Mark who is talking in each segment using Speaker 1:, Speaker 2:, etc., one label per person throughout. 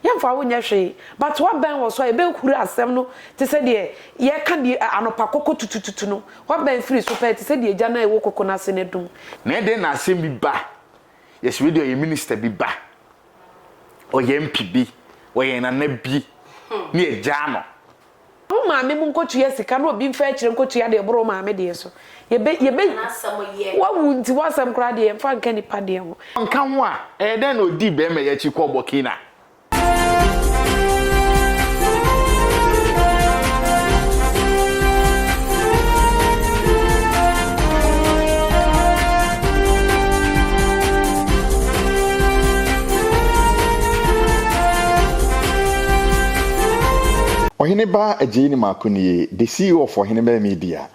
Speaker 1: yamfa wo nya hwe but what ben wo so e be kuru asem no te se de ye ka de anopa kokko tutututu no what ben free so pe te se de agya na e wo kokko na se ne dum
Speaker 2: na de na asem bi ba yes video ye minister bi ba o ye MPB o ye na bi ni agya no
Speaker 1: o ma me mun kotu ye sika no obi mfa akire kotu ya de bro ma me de so ye be
Speaker 3: na asem ye
Speaker 1: wa wunti wasam kra de mfa nka nipa de ho
Speaker 2: nka ho a den no di be me ye chi ko Burkina
Speaker 4: Ohineba Ejini Makuni, the CEO of Ohineba Media.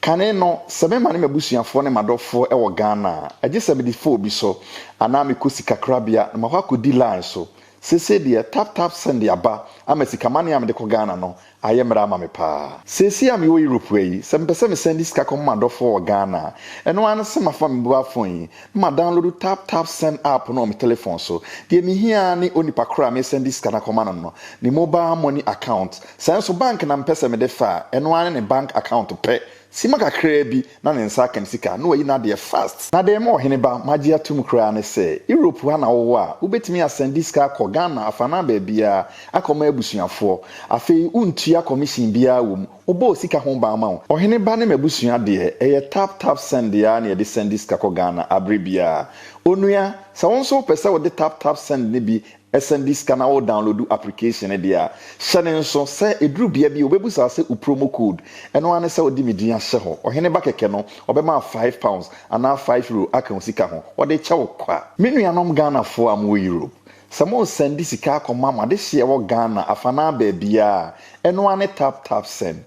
Speaker 4: Kane no sebe mane mabusuafo ne madofo e wo Ghana. Aje 74 bi so anami kusika krabia na mahwa kodi line so. Sese de tap send ya ba amesika mane am de ko Ghana no ayemra ama me pa. Sese am wo Europe yi, se mpese me send sika ko madofo wo Ghana. Eno an se mafa me bua phone yi. Ma download tap send app no me telephone so. De mi hia ni onipa kra me send sika na koma no. Ni mobile money account. Senso bank na mpese me de fa. Eno an ne bank account pe. Sima kakra bi na ne nsa kan sika no yi na de fast na de mo Ohineba magia tum kra ne se Europe ha na wo a ubetimi asend sika ko Ghana afana ba bia akoma abusuafo afei untua commission bia wo obo sika ho ba ma wo Ohineba ne mabusua de tap send ya na de send sika ko Ghana abribia onua sa wonso pese wo de tap send ne bi send sika na wo download application dia hyene nso se eduru bia bi obebusa se promo code eno ane se odi medin ahye ho Ohineba keke no obema £5 ana €5 aka sika ho ode che wo kwa menuanom Ghana fo am wo Europe samo send sika akoma ma de hye wo Ghana afana ba bia eno ane tap send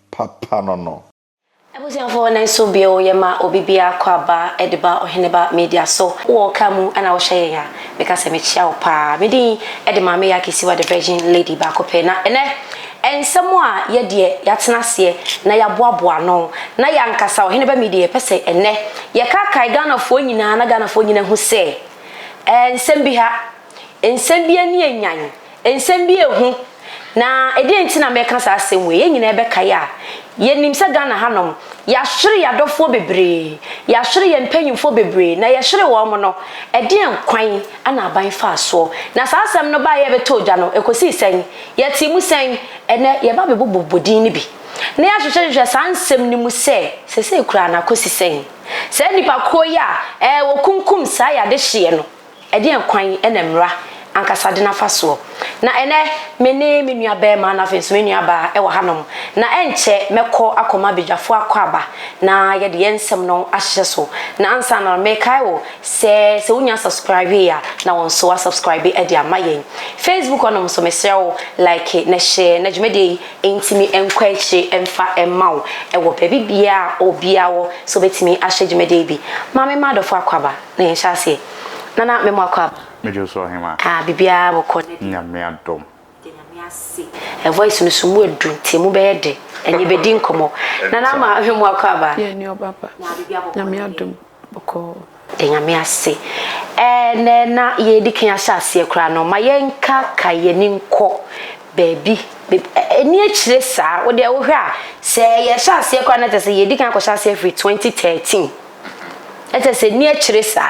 Speaker 4: papa no
Speaker 3: Ebusiafo na nso bio yema obibia kwaba edeba Ohineba Media so wo kamu ana wo hye ya because me chia wo pa me din edema me ya kisiwa the virgin lady ba ko pe na ene ensemo a ye de yatena se na ya boaboa no na ya nkasa Ohineba Media pese ene ye kakai Ghana fo nyina na Ghana fo nyina hu se ensem bi ha ensem bi ani enyan ensem bi ehu na edi entina me kasa asem we ye nyina ebe kaya ye nimsa Ghana hanom ya hwere ya dofo bebre ya hwere ya mpanyimfo bebre na ya hwere wo mo no edi enkwan ana aban fa so na sa asem no ba ye beto gya no ekosi sen ya timu sen ene ye ba bebobodin ni bi na ya hwehwe sa ansem ni mu se kura na kosi sen se nipa koya wo kunkum sa ya de hye no edi enkwan ena mra ankasa de na faso na ene mene menua be ma na fenso menua ba e wo hanom na enche mekọ akoma bedwafo akwaba na ye de yensem no ahye so na ansa na me kai wo se unya subscribe ya na won so subscribe e de amayen Facebook onom so mesrew like na share na jumede entimi enkwachi emfa emmaw e wo bebi bia obia wo so betimi ahye jumede bi ma me madofo akwaba na yen hyase nana me mo akwaba
Speaker 2: mejo so hema
Speaker 3: bibia bokone
Speaker 2: nyame adom
Speaker 3: nyame ase e voice no sumu edu temu be de enye bedi nkomo na ma hwemu akaba
Speaker 1: ye ni obaba nyame adom boko
Speaker 3: nyame ase ne na ye dikin asase kra no ma yenka ka ye ni nko baby eni akire sa wo de wo hwe a se ye asase kra na tese ye dikin akosha ase free 2013 etese ni akire sa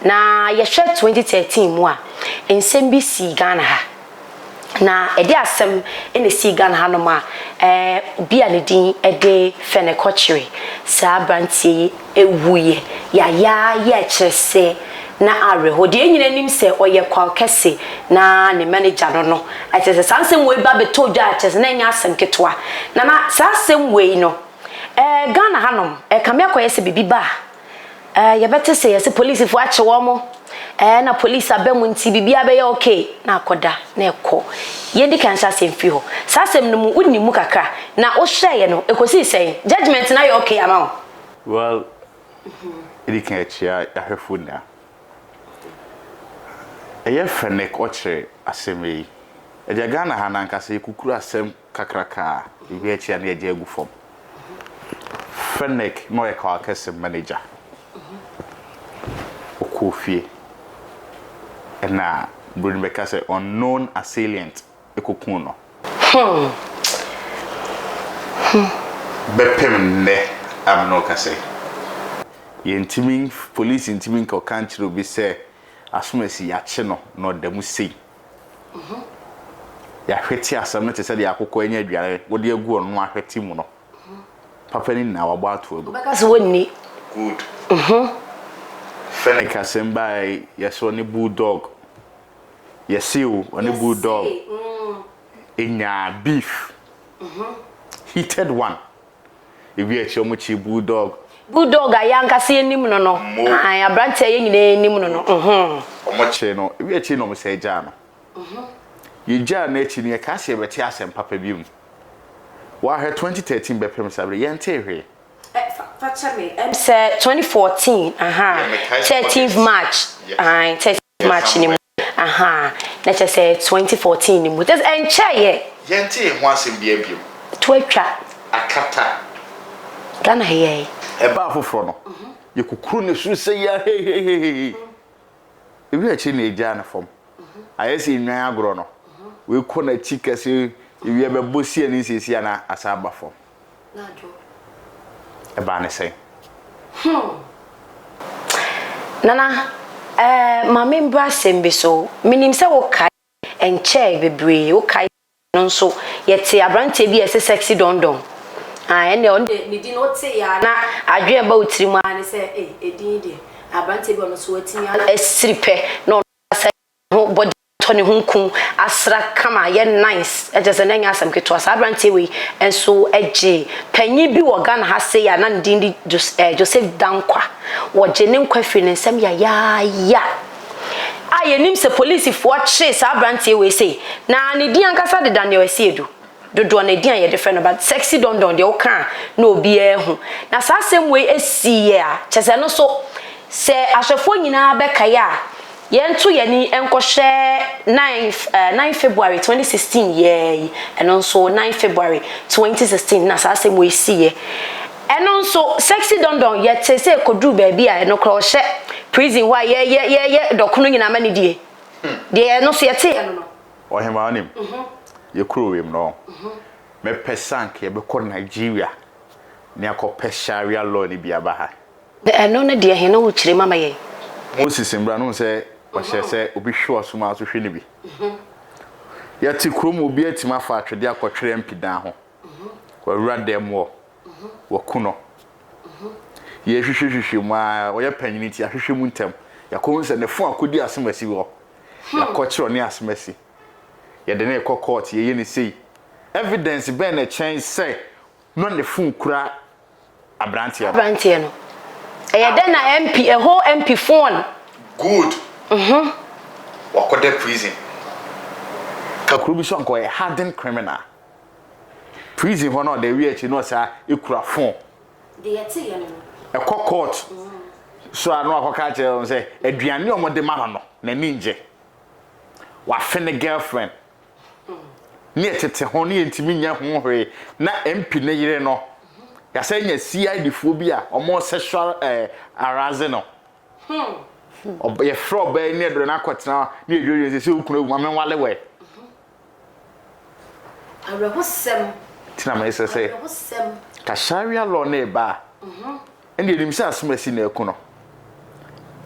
Speaker 3: na yehwe 2013 mu a ensem bi si Ghana ha na edi asem ene si Ghana ha no ma bia ne din ede fene kochiri sa brantie ewuye ya ye kyerese na areho de nyina nim se oye kwa kese na ne manager no atese sansem we ba beto dwa atese na nya asem ketwa na sansem we no Ghana ha no kame akoyese bibi ba ya bete se yesi police fu ache wo mo na police abemu nti bibia be ya okay na akoda na ekọ yendi kan sa sem fi ho sa sem no mu unni mu kakra na o hweye no ekosi sen judgment na ya okay ama
Speaker 2: well edi kan achia ahwefu na fene koche asemi Ghana ha na nkasa ekukuru asem kakraka ibi achia na eje agufom Fennec no ekwa kese manager Okofie na Bruni beka say unknown assailant ekokun no bepem ne amno ka say yentimi police intimi ko country obi say asomasi ya che no damu sei ya hweti asam no te say ya akokọ anya aduare wo de agu ono ahweti mu no papa ni na wabo ato agu
Speaker 3: beka so wonni
Speaker 2: good Fenika semba yeso ni bulldog yesiu oni bulldog inya beef heated one ebi echi omuchi bulldog
Speaker 3: ayanka se enim no an abrante ye nyina enim no
Speaker 2: omochi no ebi echi no mse eja no yija na echi ne ka se beti asem papa bi mu wa he 2013 bepem sabre yente hwe
Speaker 3: Fachame, say 2014, 13th March, 13th March ni let's just say 2014 ni mu. Just enche
Speaker 2: yente ho asem bia bio.
Speaker 3: To atwa
Speaker 2: akata.
Speaker 3: Gana here.
Speaker 2: Eba afoforo no. Yekukuru ne su se ya he. Ebi achi na eja na fom. Ayesi nwan agro no. We ko na chikase ewi ebebosi ani sisi na asaba fom.
Speaker 3: Na jo.
Speaker 2: Eba ne say.
Speaker 3: Nana, mama mbra sembe so. Minim se wo kai enche bebre, wo kai no so yete abrante bi ese sexy dondon. Ene on de ni di no te ya na adwe ba otiri mu ani se edin de abrante bi ono so watimi esripe no say ho body toni hunkun asra kama ye nice ejese na nya asam keto asa abrante we enso eje panyi bi wo Ghana ha se ya na ndin di Joseph Dankwa wo je ne nkwa firi ne nsam ya ayenim se police fo che sa abrante we say na ne di ankasa de Daniel Esiedu dodo na di an ye different but sexy dondon de o kan na obi ehu na sa asem we esi ye a chese no so se ahwefo nyina be kaya yentu ye ni enkohwe 9 February 2016 ye and also 9 February 2016 na sa asem we esi ye and also sexy dondon ye tese kodu ba bi a no kro hye prison wa ye dokono nyina mani die de no so ye te no
Speaker 2: ohema anim ye kuro wem no me pesank ye be ko Nigeria ne akopɛ sharia law ni bia ba ha
Speaker 3: no na de he no wo kire mama ye
Speaker 2: Moses mbra no se o hye se obi hwe osuma so hwe ni bi ya ti krom obi atima fa atwede akɔtwere mpidan ho wa wura dem wo kuno ye hwehwehwehwe mu a wo ye panyini ti ahwehwe mu ntem ya ko nse ne fo akodi asemasi wo ya kɔkyero ne asemasi ye de ne court ye ni sei evidence be na chen say no ne fun kura abrante
Speaker 3: no e de na MP a whole MP phone
Speaker 2: good wakode prison kakuru bi so anko a hardened criminal prison ho no de wi achi no sa ekura phone
Speaker 3: de yete ye no
Speaker 2: e court so anu akoka che on say aduane omode ma no na ninje wa fene girlfriend ni etete ho ni entimi nya ho hwe na MP ne yire no ya say nya CID phobia omo sexual arousal no ye fro ba ni edro na kwetena ni edwo se ukunu egu ma wale we
Speaker 3: awrehosem
Speaker 2: tina ma ese say ka sharia law na ba ndi enim se asomasi na eku no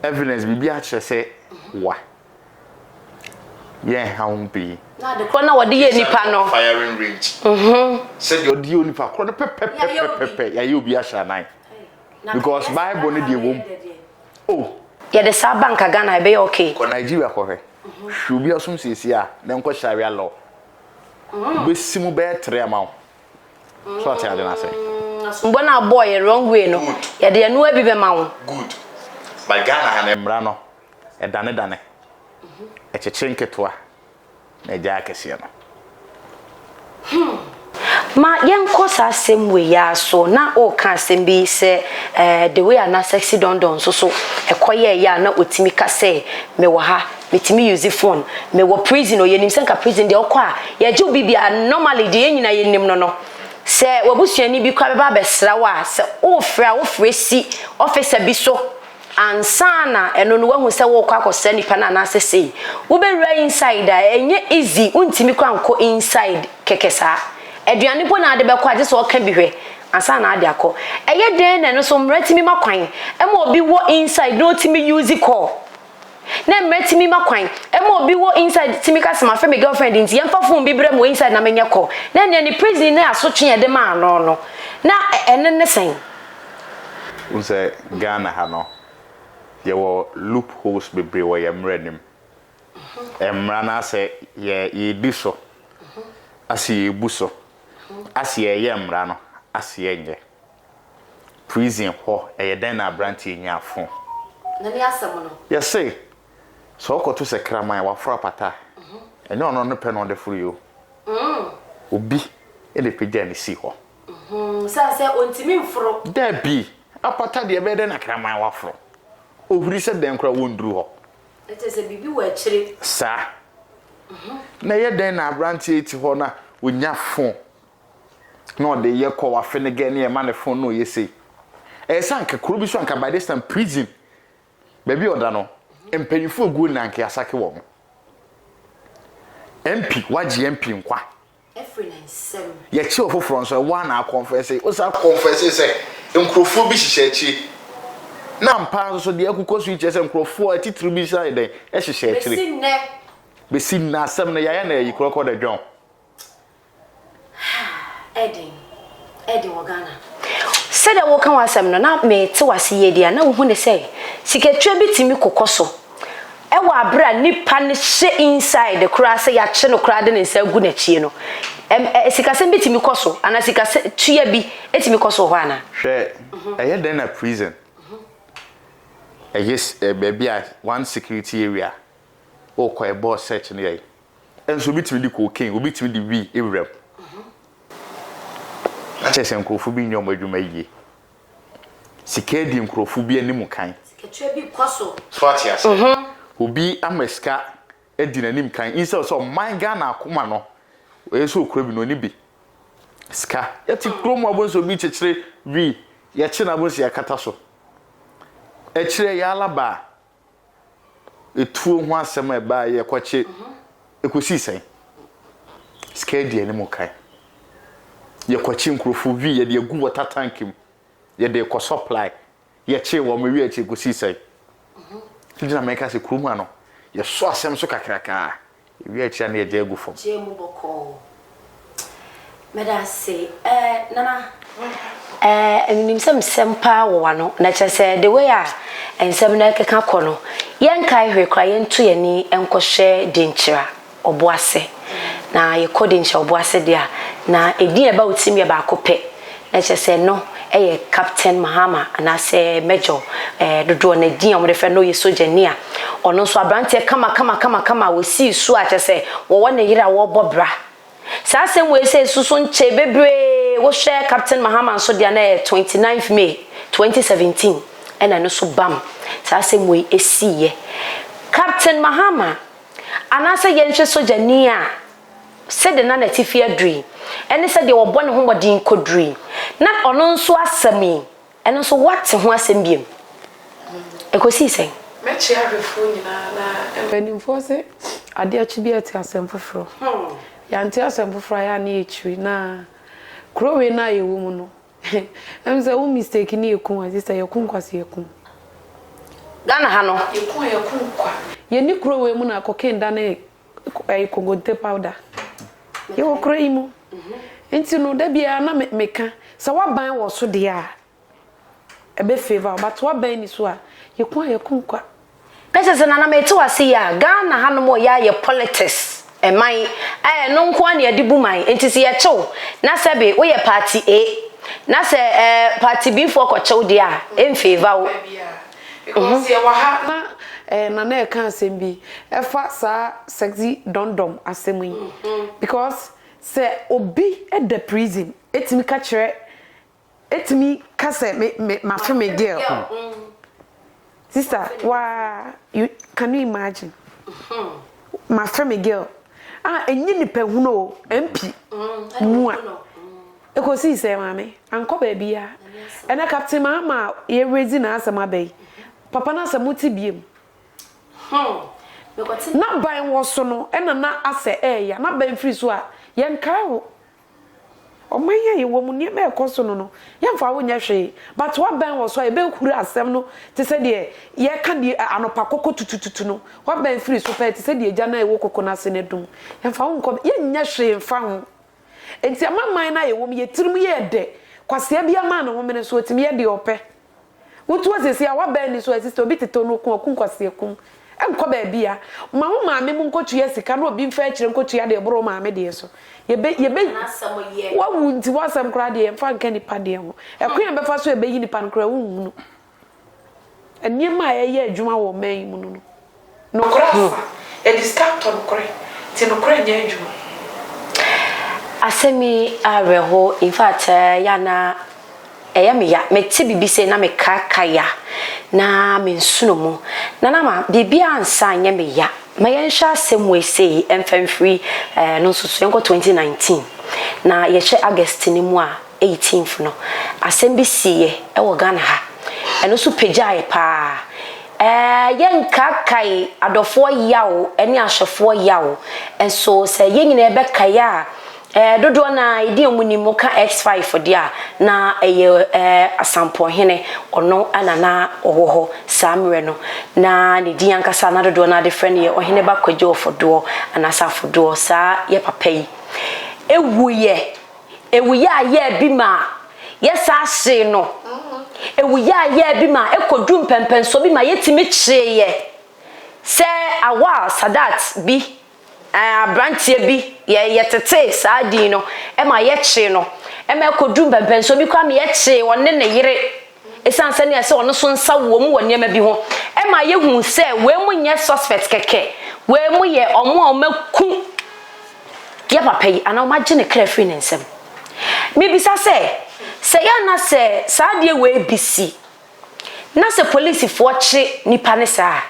Speaker 2: evidence bibi a kire se wa yeah how be
Speaker 3: na de ko na wode ye nipa no
Speaker 2: firing range said your dio nipa ko no pepe ya ye obi asha nine because bible no dey wom oh
Speaker 3: ya de sa bank Ghana be okay
Speaker 2: ko Nigeria ko he shubi asum sisi a na nko sharia law be simu be tre amaw so ati ade na say
Speaker 3: mbona boy wrong way no ya de no abi be mawo
Speaker 2: good by Ghana ha na mra no e dane echechenketua na ja akese no
Speaker 3: ma yenko sa asem we ya so na o ka asem bi se the way na sexy dondon so ekoye ya na otimi ka se me wo ha metimi use phone me wo prison o yenim senka prison de okwa ya ju bibia normally de nyina yenim no se wabusuani bi kwa beba besra wa se o fra si officer bi so ansana eno no wahu se wo kwa akose nipa na na sese wo be wura inside enye easy untimi kwa nko inside kekesa aduane po na ade be kwa je so ka bihwe ansana ade akọ eye den na no so mratimi makwan ema obi wo inside no timi use call na mratimi makwan ema obi wo inside timi ka se ma fe me girlfriend nti yemfa phone bi brem wo inside na menye call na ne ni prison na asotwe ede ma no no na ene ne sen
Speaker 2: unse Ghana ha no ye wo loopholes bebre wo ye mranim emra na se ye diso asi ebuso asi ye mra no asi enye prison ho eye den na branti nya afo
Speaker 3: na ni asem no
Speaker 2: ye say so okoto se kraman wa fro pata enye ono no pe no de furu yo obi ele peja ni si ho
Speaker 3: sa se ontimi mfro
Speaker 2: da bi apata de be de na kraman wa fro ohuri se den kra wonduru ho
Speaker 3: etese bibi wa chire
Speaker 2: sa na ye den na branti eti ho na onya fon no de ye ko wa fene ge ne ma ne fon no ye sei sanka kuro bi so anka by this time prison baby oda no empanyfo gu na anka asake wo MP waji MP nkwa
Speaker 3: F97
Speaker 2: ye chi ofoforo nso wa na confess o sa confess say nkrofo bi hihye achi na mpa so de akuko so iche say nkrofo atitru bi say den e hihye achi besi na asem na ya na yi kroko da dwon
Speaker 3: Eden Wagana said I walk on wasam no na me te wase ye dia na wo hu ne say sikatwa bitimi kokoso e wa bra nipa ne hye inside the kura say ya che no kura de ne nsa gu na chie no sikasem bitimi koso ana sikase tua bi etimi koso ho ana
Speaker 2: hwe eye den na prison yes baby one security area o ko e boss search ne ye enso bitimi di cocaine obitimi di wi ewrem achese nkrofu bi nyom adwuma yie sikedi nkrofu bi anim kan
Speaker 3: sikatwa bi koso
Speaker 2: swati ase obi ameska edi nanim kan inse so man Ghana akoma no eso okura bi no ni bi ska yati kromo abonso bi chechire wi ye chi na bonso yakata so echire ya alaba etuo ho asem e ba ye kwache ekosi sen sikedi anim kan ye kwachi nkrofo vi ye de agu water tankim ye de ko supply ye che wo me wi achi gosi sai tijina meka se kuruma no ye so asem so kakraka wi achi na ye de agu fom
Speaker 3: je mu boko medase nana nimsem sempa wo no na chese the way a ensem na keka kono yen kai hwe kra yen to ye ni enkohwe denchira oboase na ye kodincha oboase dia na edin eba utimi eba akope na chese no eye Captain Mahama ana se Major dodo na din amre fe no ye sojania ono so abrante kama we si su a chese wo wona yira wo bobra sa asem we se susu nche bebre wo hwe Captain Mahama so dia na 29th May 2017 ena no so bam sa asem we esiye Captain Mahama ana se ye nhwe sojania said the nana tifia dream and said they were born home bodin kodri na ono nso asemi and nso what ho asem biem ekosi sen
Speaker 1: mechi ahwefo nyina na empanimfo se ade achi bi ati asem foforo ya nti asem foforo ya na echi na krowe na yewu mu no emze wo mistake ni ekun azisa yekun kwase yekun
Speaker 3: Ghana ha no
Speaker 1: yekun kwa ye ni krowe mu na kokenda na kogonte powder ye wo kro imu enti no da bia na meka sa waban wo so de a ebe favor but waban ni so a yekun kwa
Speaker 3: pese na meti wase ya Ghana ha no mo ya ye politics eman no nko an ye dibu man enti se ye chew na sebe wo ye party A na se party B for ko chew de a en favor wo
Speaker 1: because ye wa ha na na kan sembi efa sa sexy dondom asemi because se obi at the prison etimi ka kire etimi ka se ma feme girl sister you can you imagine ma feme girl enyi ni pehuno MP mua ekosi se mame anko ba bia ena Captain Mahama ye raise na asema bai papa na samuti biem na ban wo so no ena na ase ya na ban free so a ye nkai wo omanya ye wo mu ne me ekoso no ye mfa wo nya hwe but wa ban wo so e be kuru asem no te se de ye ka de anopa kokko tutututu no wa ban free so pe te se de gya na e wo kokko na se ne dum ye mfa wo nko ye nya hwe mfa ho enti amaman na ye wo mu ye tirim ye de kwase bia ma no wo me so timi ye de ope wotu asesi a wa ban ni so asisi obi teto no kun kwase kun enko ba bia ma wo maame mu nkotu ye sika na obi mfa akire nkotu ya de bro maame de so yebe wa wunti wasam kra de mfa nka nipa de ho ekwan be fa so ebe yi nipa nkra wu no enima ye adwuma wo man mu no no kra e discount on kra ti no kra nya adwuma
Speaker 3: asemi areho in fact yana eya me ya me ti bibi se na me kakaya na me nsuno mu na ma bibi ansa nya me ya ma yen hwa semwe sei emfamfiri no susu enko 2019 na ye hwe August ni mu a 18th no asem bi siye e wo Ghana ha eno su pejae pa yen kakai adofo yawo eni ahwefo yawo enso se yen nyina ebe kaya dodo na idi omunimo ka X5 dia na asampo hene ono anana ohoho samre no na ne di ankasa na dodo na de friend ye ohene ba kwaje ofodo anasafodo sa ye papa yi ewuye aye bi ma yesa hye no ewuye aye bi ma ekodum pempen so bi ma yetimi kyeye se awa sadat bi brantie bi ye tete saadi no e ma ye kye no e ma kodum pempen so bi kwa me ye kye wonne ne yire esanse ne ese ono so nsa wo mu wonne ma bi ho e ma ye hu se we mu nye suspect keke we mu ye omo maku ye papa yi ana ma gye ne kra free ne nsem me bisa se ya na se saadi we bisi na se police fo kye nipa ne saa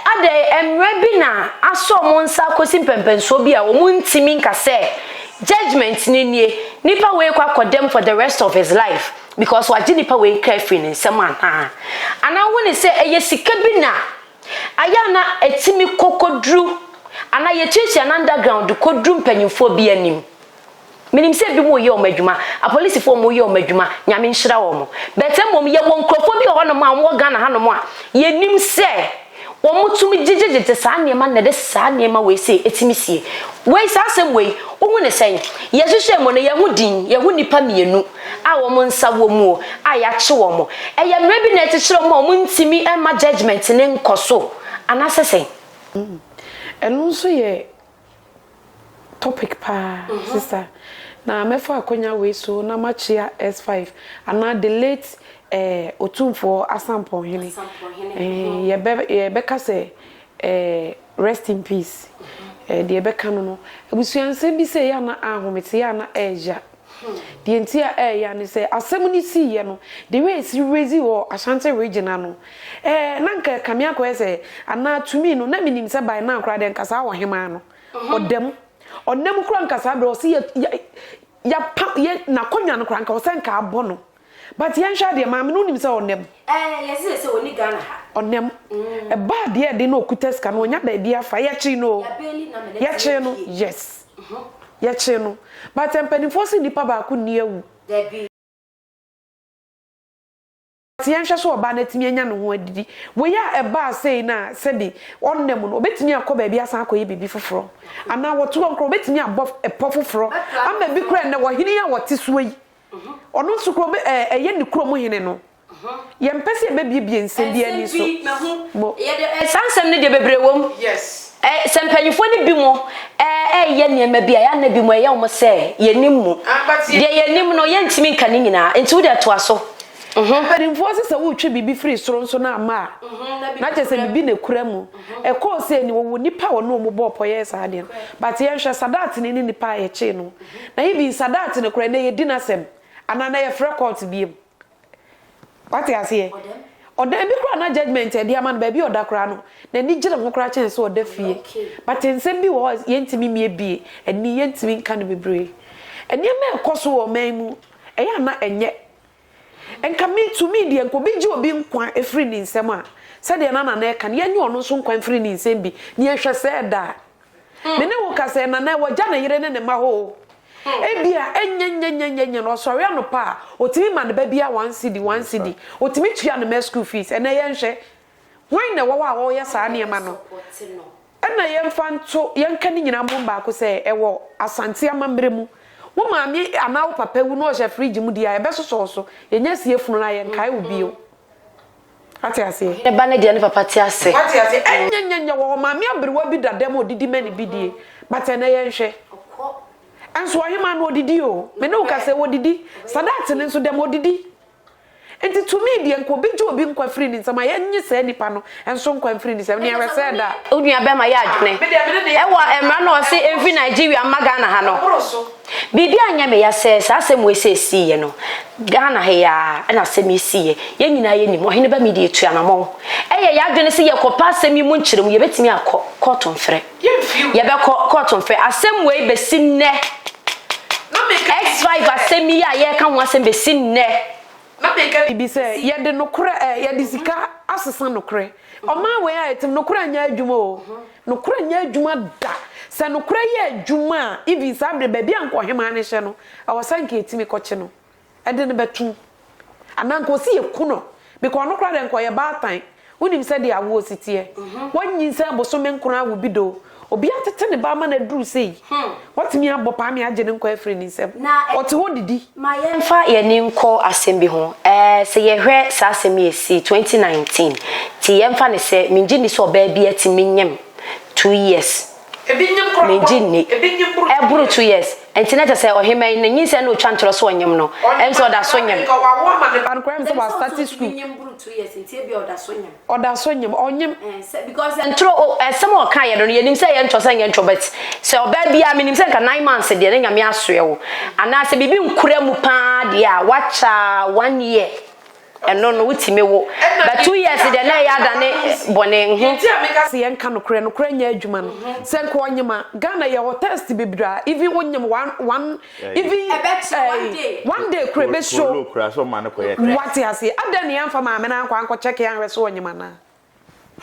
Speaker 3: ade emre bi na aso mo nsa kosi pempenso bi a wo ntimi nka se judgment ni nie nipa we kwa condemn for the rest of his life because waji nipa we carefree ni nsema ana woni se eye sika bi na aya na etimi kokodru ana ye chichi na underground kodru mpanyimfo bi anim minim se bi mo ye o madwuma a police fo mo ye o madwuma nyame nhira wo mo betem mo ye won krofo bi ho no ma wo Ghana ha no mo a ye nim se wo mutumi jijijite saa niema na de saa niema we se etimisie we saa sem we ohu ne sen ye hwehwe mo ne ye hu din ye hu nipa mienu a wo mo nsa wo mu a ya kye wo mo eye mre bi na etechire mo mo ntimi ema judgment ne nkoso anasesen
Speaker 1: enu so ye topic pa sister na mefa akonya we so na machia S5 ana the late otumfo asampo hene ye beka se rest in peace de beka no ebusuanse bi se ya na ahomete ya na eja de ntia ya ne se asem ni si ye no the way si raise wo Ashanti regional no nanka kamia ko ese ana tumi no na minim se by na akra de nkasa wo hema no odem kura nkasa be o si ya na konwa no kura nka o se nka abo no but yan sha de maame no nim se onem
Speaker 3: yes se woni Ghana ha
Speaker 1: onem e ba de de no kuteska no nya da dia fa ya chi no ya chi no yes ya chi no but empenifo si nipa ba ku ni ewu da bi yan sha so oba na timi anya no ho adidi we ya e ba sei na se bi onem no obetimi akoba bia san akoye bibi foforo ana woto nkro obetimi abof e pofoforo ama bi kra ne wo hini ya wote so yi ono sukro be eye ni kro mo hene no ye mpese be bibie nsem bia ni so
Speaker 3: ye de sansem ne de bebre wom
Speaker 1: yes
Speaker 3: sempanyfo ni bi mo ye niema bia ya na bi mo ye wo se ye nimu de ye nim no ye ntimi nka ni nyina enti wo de to aso
Speaker 1: mpanyfo se wo twe bibi free soro nso na ama na je se bibi ne kura mu ko se ni wo nipa wo no mo bo po ye sa de but ye hwe sadat ni nipa ye che no na ye bi sadat ne kura na ye dinasem anana ye frequent biem what you say odem bi kura na judgment e dia man ba bi oda kura no na ni gire ho kura chen so oda fie but nsem bi wo ye ntimi mie bi eni ye ntimi nka no bebre eni me ekoso wo man mu e ya na enye enka me to me de enko bi ji obi nkwa efri ni nsem a se de na na eka ne yenye ono so nkwa efri ni nsem bi ne ehwe se da me ne wo ka se na na wo ja na yire ne ma ho ebia enyenyenyenyenye no sori ano pa otimi ma ne ba bia 1 cedi otimi tua ne school fees ene ye nhwe wan na wo ye saa ne ma no ena ye mfa nto ye nka ni nyina mo ba ko se ewo asante amambre mu wo ma mi ana wo papa wu no hye fridge mu dia e be so yenye sie funu na ye nkai obi o ati ase
Speaker 3: e ba ne dia ne papa ti ase
Speaker 1: ati ase enyenyenye wo ma mi abrewa bi dadam odidi mani bidie but ene ye nhwe anso ahima no odidi o me ne wo ka se odidi sadat ne nso dem odidi enti to me de enko bi jo bi nkwa free ni nsama ye nyi se nipa no enso nkwa free ni se ne ye se da
Speaker 3: onua be ma ya adwene e wa emra no se enfi Nigeria maga na ha no bibi anya me ya se asem we se si ye no Ghana he ya na asem isi ye ye nyina ye ni mo hene ba me de etua na mo eye ya adwene se ye kopa asem mu nkyerem ye betimi akọ court mfre ye be court mfre asem we be sinne X5 asem ya ye ka ho asem be sinne
Speaker 1: na make bi se ye de nokure ye de sika asesa nokure o ma we a etim nokure anya adwuma o nokure anya adwuma da se nokure ye adwuma ibi sabre ba bia nko hema ne hye no awasanka etimi koche no e de ne betu ananko si ye kuno because nokure de nko ye baatan unim se de awo sitie wanyin se bosome nkura wo bido obi atete ne ba ma na duru sei watimi abopa me agye ne nko afri ni nsem ote ho didi
Speaker 3: ma yemfa ye ni nko asem ho se ye hwe sa asem ye si 2019 ti yemfa ne se minji ni so ba bi ati minyem 2 years
Speaker 1: ebinyem kro
Speaker 3: minji ni eburu 2 years internet say ohema ni nyin se no twa ntro so onyem no em so da so nyem
Speaker 1: ka wa wo ma ne ban kwem so wa start school
Speaker 3: minyem buru 2 years ntie bi
Speaker 1: oda so nyem onyem
Speaker 3: because ntro some o kan ye no yenim se ye ntro se ye ntro but se oba bia minim se ka 9 months de ne nyame asoe wo ana se bibi nkura mu pa de a wacha 1 year eno no wutime wo but 2 years de na ya da ne bone hu
Speaker 1: nti ameka se ye nka no kure nya adwuma no se nko onyema Ghana ye wo test bibira even wonyem one even one day kure be show
Speaker 2: kure so man ko ye
Speaker 1: what ya say ada ne amfa ma me na anko anko check yan so onyema na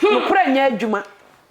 Speaker 1: no kure nya adwuma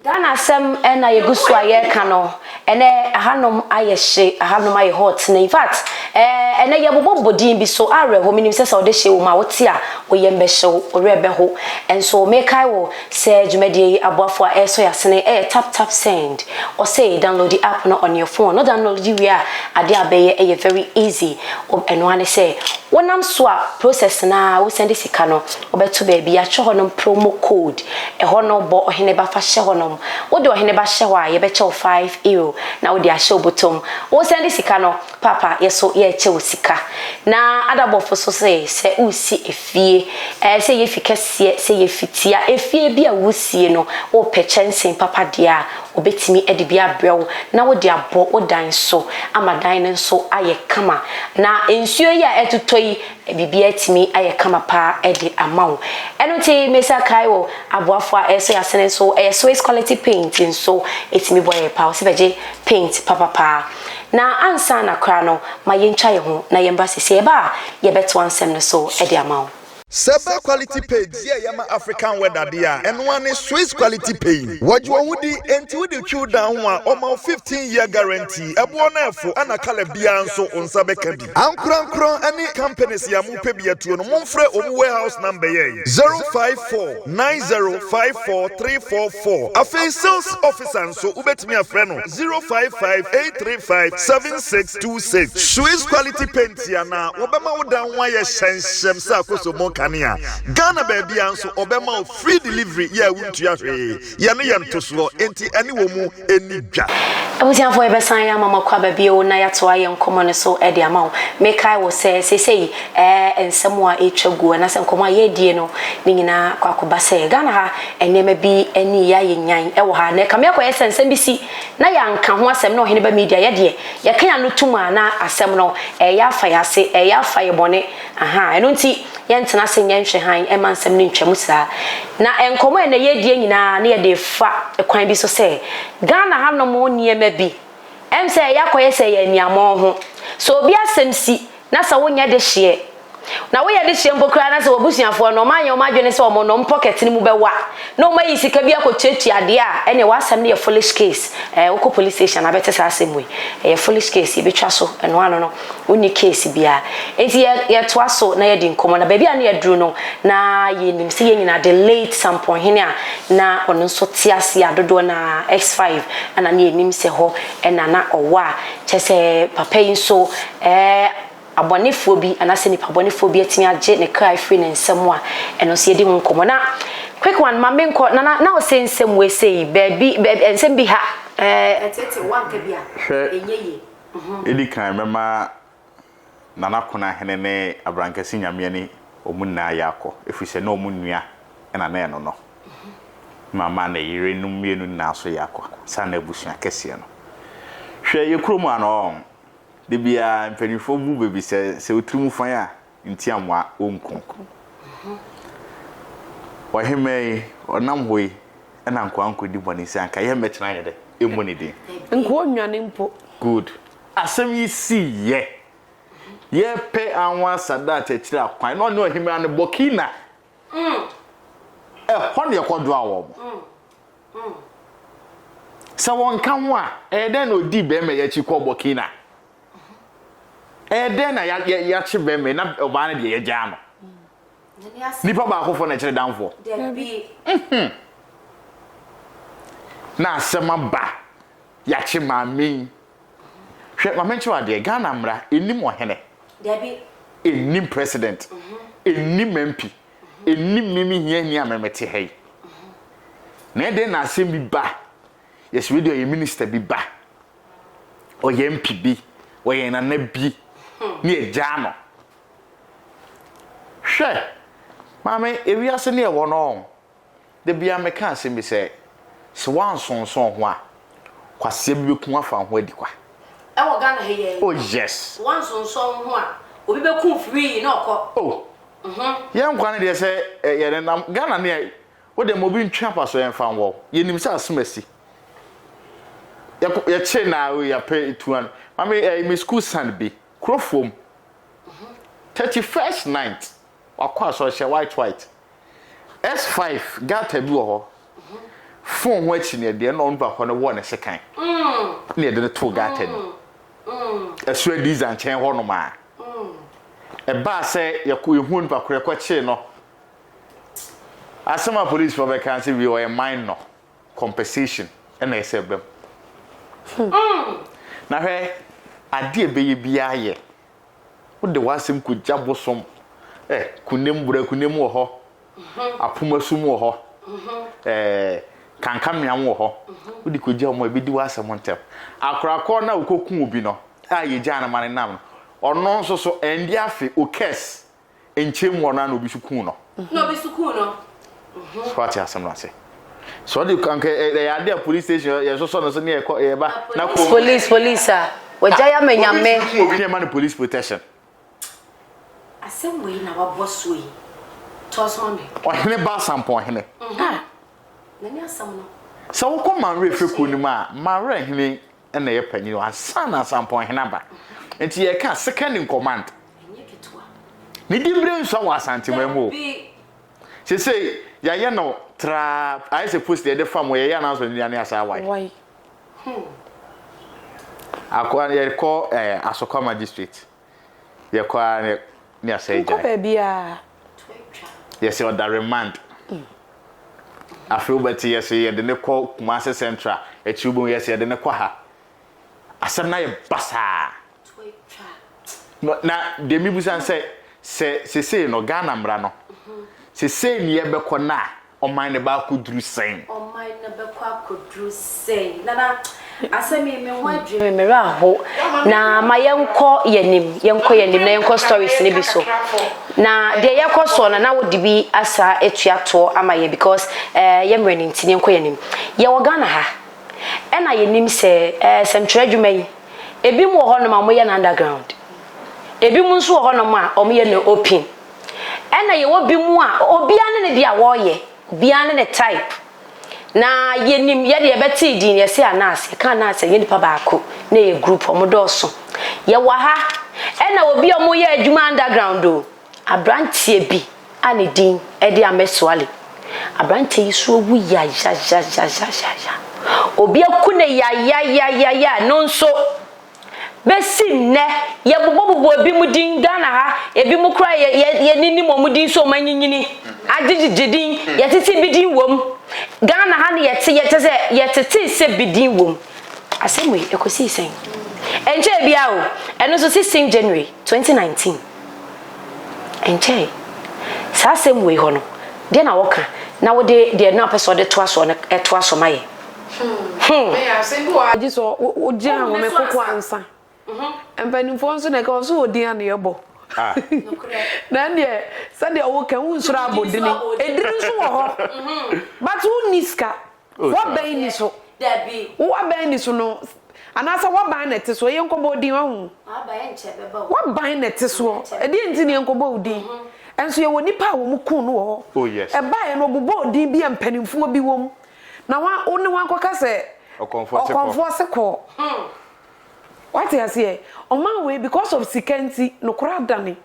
Speaker 3: Ghana sem na yegusu aye ka no ene ahanom ayehye ahanom aye hot na in fact ene yebobodin bi so areho minim se ode hye wo ma wote a oyembe hye orebe ho enso mekai wo se dwumedie aboafo a eso yasene tap send or say download the app no on your phone no download the we are ade abeye very easy eno ane say wonam so a process na wo send sika no obeto ba bia hye honom promo code hono bo ohene ba fa hye honom wo de ohene ba hye ho a ye be che €5 na wo de a hye obotom wo send sika no papa yeso ye che wo sika na adabofo so say se usi efie se ye fikese se ye fitia efie bi a wusie no wo pechensen papa dia obetimi ede bia brew na wo de abo wo dan so amadan ne so aye kama na ensuo ya etutoi bibia etimi aye kama pa ede amawo eno ti mesa kai wo aboafo a eso ya sene so Swiss quality paint so etimi boye pa o sebeje paint papa na ansa na kra no ma yentwa ye ho na yemba sese ba ye beto ansem no so ede amawo
Speaker 4: Seba quality paint yama African weather dia and one is Swiss quality paint. What you would enti with the chew down one almost 15-year guarantee. A bonafo and a calabian so on Sabekadi. Ankran any companies yamu pebia to no monfre or warehouse number 054 9054 344. A face sales officer so ubet me a friend 055 835 7626. Swiss quality paint yana Obama down wire shem so Kania Ghana baby anso obema free delivery ya wuntu ya hwe ya ne yam toso enti ani wo mu eni dwa
Speaker 3: abusia for ebesan ya mama kwa baby o na yato aye nkomo ne so e de amawo mekai wo sei ensemo a etwagu na se nkomo aye die no ni nyina kwa koba se Ghana ha enema bi eni ya yenyan e wo ha na kam yakwa ensem bi si na ya nka ho asem na ohene ba media ye de ye kan ya no tuma na asem no ya fa ya se ya fa ye bone aha eno nti yentena se nyenhwe han emansem ne ntwamu saa na enkomo ene ye die nyina na ye de fa kwan bi so se Ghana ha no mo niema bi em se yakoye se ye niamo ho so obi asem si na sa wonya de hye na we ye de hye mbokra na se obusuafo no ma anya o ma dwene se o mo no pocket ni mu bewa na o ma yi sika bia ko chechi ade a ene wasam ne ye foolish case wo police station abete sa asem we ye foolish case ye betwa so eno ano no uni case bia enti ye toa so na ye di nkomo na baabi a na ye duru no na ye nim se ye nyina de late some point hene a na ono so tiase adodo na X5 ana na ye nim se ho ena na owa chese papa yin so abonefo bi anase ni abonefo bi atimi age ne cry free ne nsem a eno se yedi nkomo na quick one mame nko na o se nsem we say baby nsem bi ha etete one ka bia enyeye
Speaker 2: edi kan mema nana kona hene ne abrankasi nyame ni omunna yakọ efise na omunnua na na eno no mama na yire num mienu na so yakọ sa na abusua kese no hwe ye kromu ano de bia mpanifo bu bebi se otumu fan a ntiamwa onko wahemei onam hoi na nkwanko di boni se anka ye mechina ye de emoni di
Speaker 1: nko nwane mpo
Speaker 2: good asem yi si ye pe anwa sadat akira kwan no ne ohime an bokina hon ye kodo awo sa won kan ho a den odi be me ye chi ko bokina den na ya chi be me na oba na de ye gya no nipa ba akofo na kire danfo na asema ba ya chi mami hwe mamenchi wa de Ghana mra enim ohene
Speaker 3: Debbie
Speaker 2: enim president enim MP enim mimi hiahia memete hei na de na asem bi ba yes we do minister bi ba o ye MP bi o ye nana bi ni eja no hwe mame ewiase ne e wo no de bia meka asem bi se wansonson ho a kwase bi beku afa ho adi kwa
Speaker 3: ewo Ghana heye
Speaker 2: oh yes
Speaker 3: wansonson ho a obi beku free na okọ
Speaker 2: oh ye nkwa ne de se ye na Ghana ne wo de mobi ntwa paso ye mfa wo ye nim sa asomasi ye che na we ya pay tuan mame me school sand bi crofom 31st night wakwa so she white S5 gata bi wo ho phone ho achi ne de no nba ho ne wo ne sekan ne de to gata ni esu adiza nchen ho no ma ba se yaku ehun ba kure kwache no asema police for vacancy we were minor compensation na esebem na he ade ebeye bia ye wo de wasem ku jabosom kunem bura kunem wo ho apomasum wo ho kankamia wo ho wo di ko gya mo ebedi wasem ntem akrakọ na ukokun obi no ye gya na mane nam ono nso so endi afi okes enchem wo na obi sukun no
Speaker 3: obi sukun no
Speaker 2: swati asem na se so di kanke ya de police station ye so no so ne ye ba na
Speaker 3: police we jaya menyame
Speaker 2: obi ne man police protection
Speaker 3: asem we na wa boss we to so me
Speaker 2: ohene ba sampo ohene
Speaker 3: nani asam no
Speaker 2: so wo ko man refe ko ni ma re hene na ye panyi asana sampo ohene ba enti ye ka second in command
Speaker 3: enye ketwa
Speaker 2: ni dimbre nso wa santima mu se ya ye no tra I suppose the fam we ya na so ni ane asa why akwa ye ko Asokwa magistrate ye kwa ni asa eja
Speaker 1: ko baby a
Speaker 2: yes or the remand afi obeti yes ye de ne ko Kumasi Central echiubu yes ye de ne ko ha asem na ye basa na de mi busan se no Ghana mra no se ni ye beko na oman ne ba kudru sen
Speaker 3: oman ne beko akudru sen nana asemi me ho adwe me ra ho na ma yenko yenim na yenko stories ne bi so na de yekọ so na wo dibi asa etuato amaye because yemre ni ntine yenko yenim ye wo Ghana ha ena yenim se semtwe adwuma yi ebi mu ho no ma mo ye na underground ebi mu nso ho no ma o mo ye na open ena ye wo bi mu a obi ane ne dia wo ye obi ane ne type na yenim ye de beti din ye se anase ka anase ye nipa baako na ye group omodoso ye wa ha ena obi omo ye adwuma underground o abrantie bi ane din e de amesoale abrantie yi so wu ya obi akune ya no nso besi ne ye bobo bi mu din Ghana ha ebi mu kra ye nini mo mu din so manyinyini agigigidin ye titi bi din wom Ghana ha ne ye tete se bi din wom asem we ekosi sen enche bia o eno so 16 January 2019 enche sa asem we ho no de na woka na wo de na person de to aso na to aso maye
Speaker 1: asem bi wa so o je ha wo me kokko ansa empanimfo nso na ka so odin ane yebo na ne sade wo kan unsura abodini ediri nso wo ho but who niska wo ban ni so dabi wo ban ni so no anasa wo ban na te so ye nkobo odin ho aban nche beba wo ban na te so edi enti ne nkobo odin enso ye woni pa wo mu kun no ho
Speaker 2: oh yes
Speaker 1: e ba no bobo odin bi empanimfo bi wom na wa oni wa kwaka se okonfo se ko what you say on my way because of sikanti no kura dane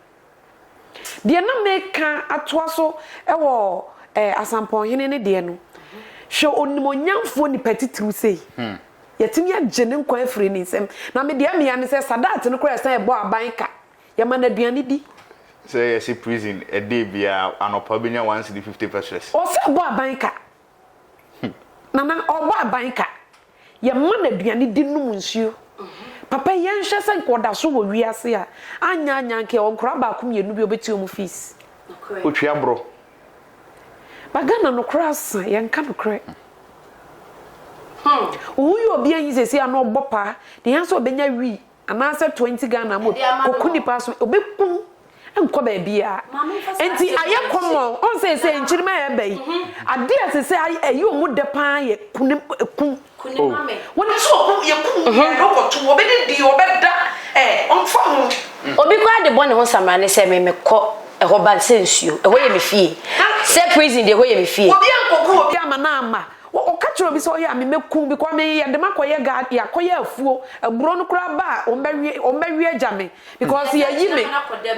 Speaker 1: de na meka atoa so e wo asampon hene ne de no hwe onimonyamfo ni petitiru sei yetimi agene nkwa afiri ni nsem na me de amia ne se sadat no kura san e bo aban ka ya ma na duane di
Speaker 2: say yes prison a day bia anopa benya 150 pesos
Speaker 1: o se bo aban ka na o bo aban ka ya ma na duane di num nsuo papa yenhwe se nkoda so wo wiase a anya nke onkra ba akum yenu bi obeti omu fees
Speaker 2: otwa bro
Speaker 1: bagana no krasa yenka no kre uyu obi anyi sesi ano obopa de yanso obenya wi anase 20 Ghana mo kokuni paso obekun enko ba bia enti aye komo on se nchirima ya bai ade asese ayi omu de pan ye kun mame woni so ye kun ye rokoto obedi di obeda onfa ho
Speaker 3: obi kwa de bone ho samra ne se me ko eho ba sensuo eho ye me fie se prison de eho ye me fie
Speaker 1: obi ankoko obi ama na ama o ka chiro bi so ya me mekun bi kwa me ye de makoye ga ya koye afuo eburo no kura ba o mbawie agame because ye yi me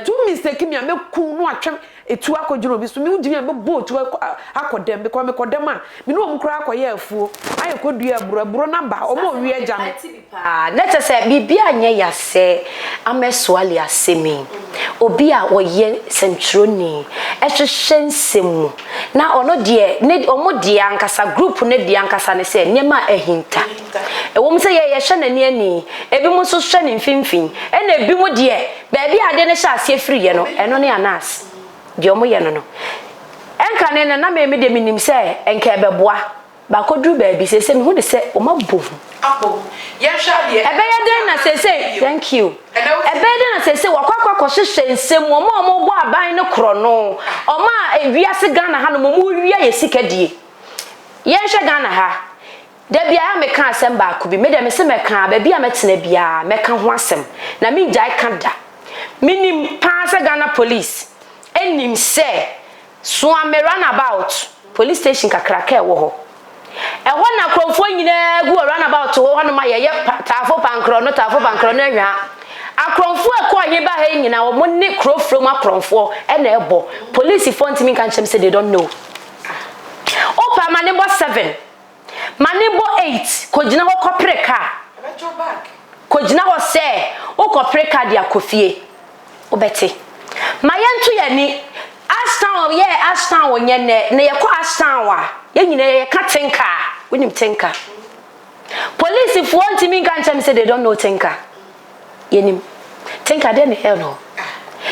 Speaker 1: two mistake me mekun no atwem etu akodwiro bi so me udi me bo tu akodem bi kwa me kodem a me no omkura akoye afuo aye kodua eburo na ba o mo wie agame
Speaker 3: net se bibia anye ya se amesoale asemi obi a woye sentroni ehwehwensemu na ono de ne omo de ankasa group ne de ankasa ne se niema ahinta ewom se ye hwe na ne ani ebi mu so hwe ne mfimfin ena ebi mu de baabi ade ne hye ase afiri ye no eno ne anas de omo ye no enka ne na me de minim se enka ebeboa ba kodru baabi se me hu de se o mabom
Speaker 1: apo ye hwa de
Speaker 3: ebeye den na se thank you ebeye den na se wakwakwa hwehwe nsem omo bo aban ne kro no oma ewiase Ghana ha no mo wi ye sikadie ye hwe Ghana ha da bia ya meka asem ba ko bi me de me se meka ba bia metena bia meka ho asem na me jai kanda minim pass Ghana police enim se so am run about police station kakraka e wo ho eho na kromfo nyina gu run about wo no ma ye tafo pankro no ahwa akromfo e ko anyi ba ha nyina wo ne krofrom akromfo e na ebo police font me kan chem say they don't know opa manebo 7 manebo 8 kojina ho kopre ka kojina ho se o kopre ka dia kofie obete mayentu yani ashtown wonye ne ye ko ashtown wa ye nyina ye ka tenka wonim tenka police fo ntimi kan chem say they don't know tenka yenim tenka de ne he no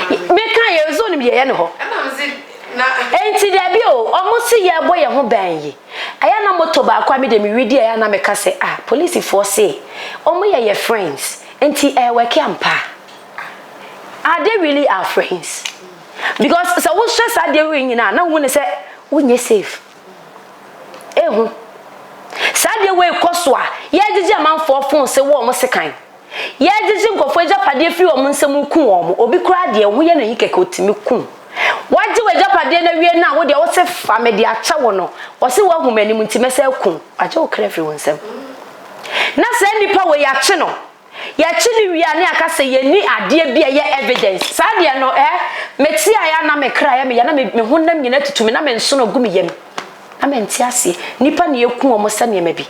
Speaker 3: me kan ye zo nim ye ne ho
Speaker 1: na
Speaker 3: enti de bi o omo se ye boye ho ban yi aya na moto ba kwa me de me wedi aya na me ka se police for say omo ye friends enti work ampa are they really our friends because so we stress are they we nyina na hu ne se wonye safe ehu sa de we koso a ye gigi amanfo fon se wo omo sekan ye gigi nkofo japade firi omo nsem ku omo obi kura de hu ye na yikeke otimi ku waji we japade na wie na wo de wo se family acha wo no wo se wo ahumani mu ntime se ku aje wo kra firi wonsem na se nipa we ya che no ya chini wi ane aka se ye ni ade bia ye evidence sa de no meti aya na me kra ya me ya na me honam nyina tutumi na me nso no gumi yem na me nti ase nipa ne yeku omo sa ne mabi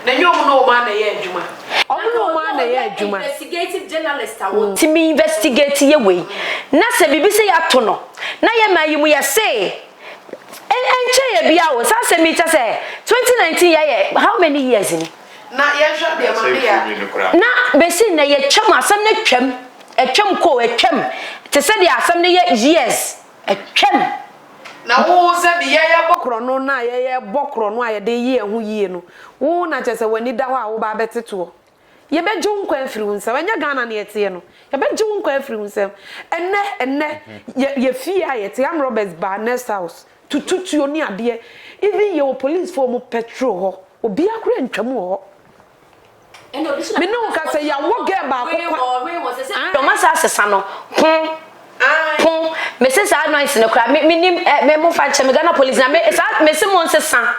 Speaker 1: na nyom no ma na ye adwuma omo ma na ye adwuma
Speaker 3: investigative journalist awo timi investigate ye we na se bibi se ya to no na ye ma yimu ye se enche ye bia wo sa se mi cha se 2019 ye how many years ni
Speaker 1: na ye hwa de ma ne ya
Speaker 3: na besi na ye twam asam na twam etwam ko etwam te se de asam na ye years etwam
Speaker 1: na wo se bi ye bokro no na ye bokro no aye de ye hu yie no wo na che se wani da ho a wo ba beteto ye beje nkwa afiri unse wanya Ghana na yete no ye beje nkwa afiri unse enne ye fi a yete am Roberts ba next house tututu oni ade even ye police for mo petrol ho obi akura ntwam ho me no ka se ya wo ge ba akwa
Speaker 3: do masa asesa no pon me se sa noise no kra me mo fa che me Ghana police na me se mo nsesa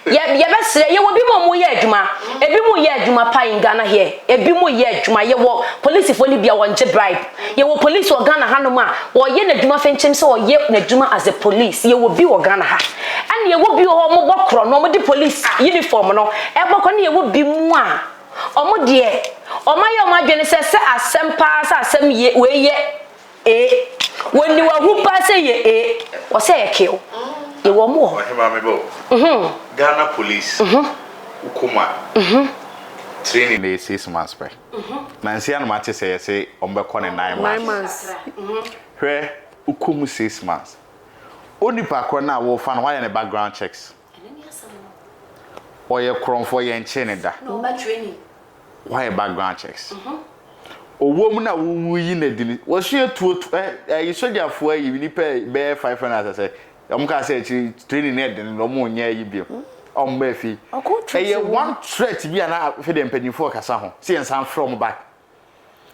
Speaker 3: ye besre ye wo bi mo ye adwuma ebi mo ye adwuma pa in Ghana here ebi mo ye adwuma ye wo police for Libya won je bribe ye wo police wo Ghana hanom a wo ye na adwuma fenchim se wo ye na adwuma as a police ye wo bi wo Ghana ha and ye wo bi ho mo bokro no mo di police uniform no e bokro ne ye wo bi mu a omo de omo ye omo adwene se asem pa sa asem ye we ye woni wa hu pa se ye wo se ye kill ye wo mo
Speaker 2: Ghana police ukuma training dey 6 months per na nsia no mate say say ombekọ ne 9 months hwe ukumu 6 months onipa kro na wo fa no why ne background checks oye kronfo ye nche ne da
Speaker 3: no ba training
Speaker 2: why background checks owo mu na wo yi na dini wo hwe tuo you sojaafo ayi ni pe be 500 say ka say training na den no mo nya yi bi omba fi eye one threat bi na fe dem panifo kasa ho see ensan from back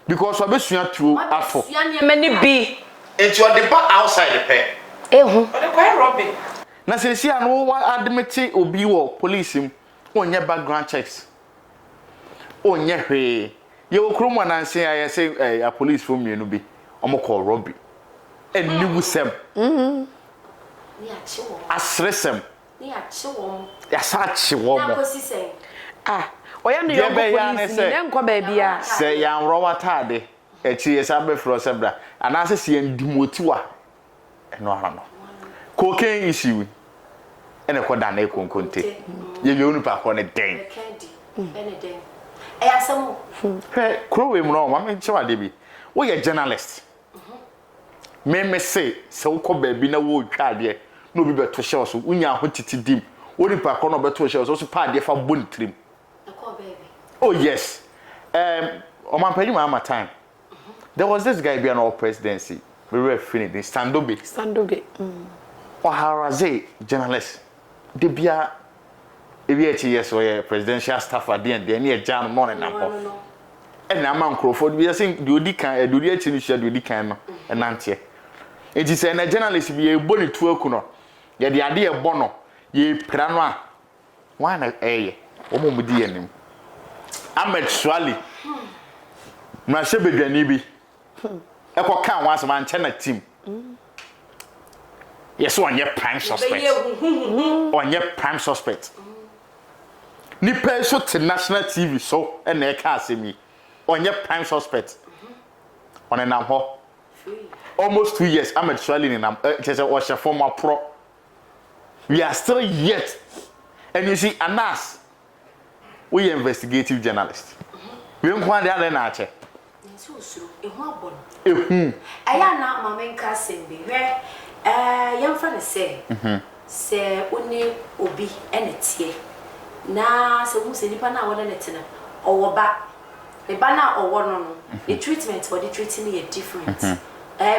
Speaker 2: because obesua tuo afo
Speaker 3: ya ne mani bi
Speaker 2: into the back outside the pen
Speaker 3: ehu
Speaker 1: o de kwai robin
Speaker 2: na se sia no wa admit obi wo police mu onye background checks onye hwe ye okromo na nse ya say a police from mienu bi omo call robin eni wusem
Speaker 3: ni achi wo
Speaker 2: asresem
Speaker 3: ni achi wo
Speaker 2: ya sa chi wo mo
Speaker 1: oya no yo police ni enko ba bia
Speaker 2: se ya nro watade echi ye sa be fro sebra ana se se ndimotiwa eno ara no cocaine issue ene ko da na ekonkonte ye yonu pa ko ne den
Speaker 3: beneden asamo
Speaker 2: he krowe mu no ma me chewa de bi wo ye journalist me say se wo ko ba bi na wo twa de no bi beto show so unya ho titidim woni pa ko no beto show so pa de fa bon trim oh yes on my page my time there was this guy be an all presidency we were finished Sandobe or haraze journalist de bia ebi yes or presidential staff at the end there near Jan morning no and na man Crawford we are saying the odi kan do the echi ni share the odi kan no enantie it is a journalist be e boni tu akuno ye de ade e bono ye pra no a wan na o mo mudi anim Ahmed Swali na shebedwani bi e ko kan wan asema nche na team yes one ye prime suspect ni pay so to national TV so e na e ka asemi onye prime suspect on en ho almost 2 years Ahmed Swali ni nam chese o she former pro we are still yet and you see Anas we investigative journalist we nko ade ade na ache
Speaker 3: nsi osuro ehu abon
Speaker 2: aya
Speaker 3: na mamenka sembe hwe yamfa ne se oni obi enetie na se hu se nipa na wona netina owoba ne ba na owo no the treatment for the treating is different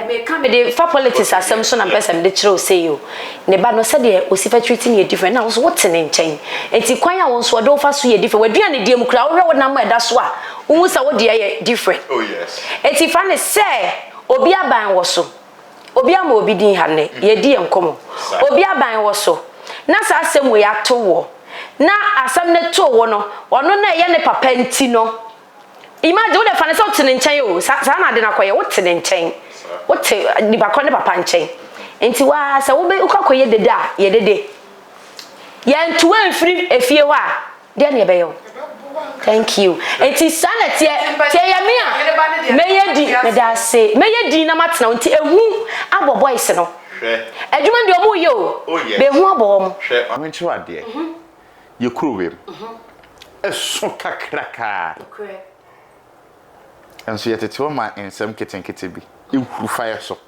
Speaker 3: me can be the for politics asem so na person de kire o say you ne ba no se de osifa treating is different na so what in chain enti kwan a won so do fa so ye different wadua ne dem kura wo hwe wona ma eda so a wo sa wo de ye different
Speaker 2: oh yes
Speaker 3: enti fa ne say obi aban wo so obi ama obi din ha ne ye di enkomo obi aban wo so na sa asem we ato wo na asem ne to wo no ono na ye ne papa nti no imagine what the fan is out in chain. Sana didn't acquire what's in chain. What the bacon papa chain. And to us, I will be ukakoye the da, ye the day. Yan 2 and 3 if you are. Then you bail. Thank you. It is sanity. Tell me, may I say, may I dinner match now until a woo, our boys. No, and you want your yo, be one bomb.
Speaker 2: I mean, you are dear. You crew him. A soca cracker. And so, yet it's all my in some kitten kitty. You fire so.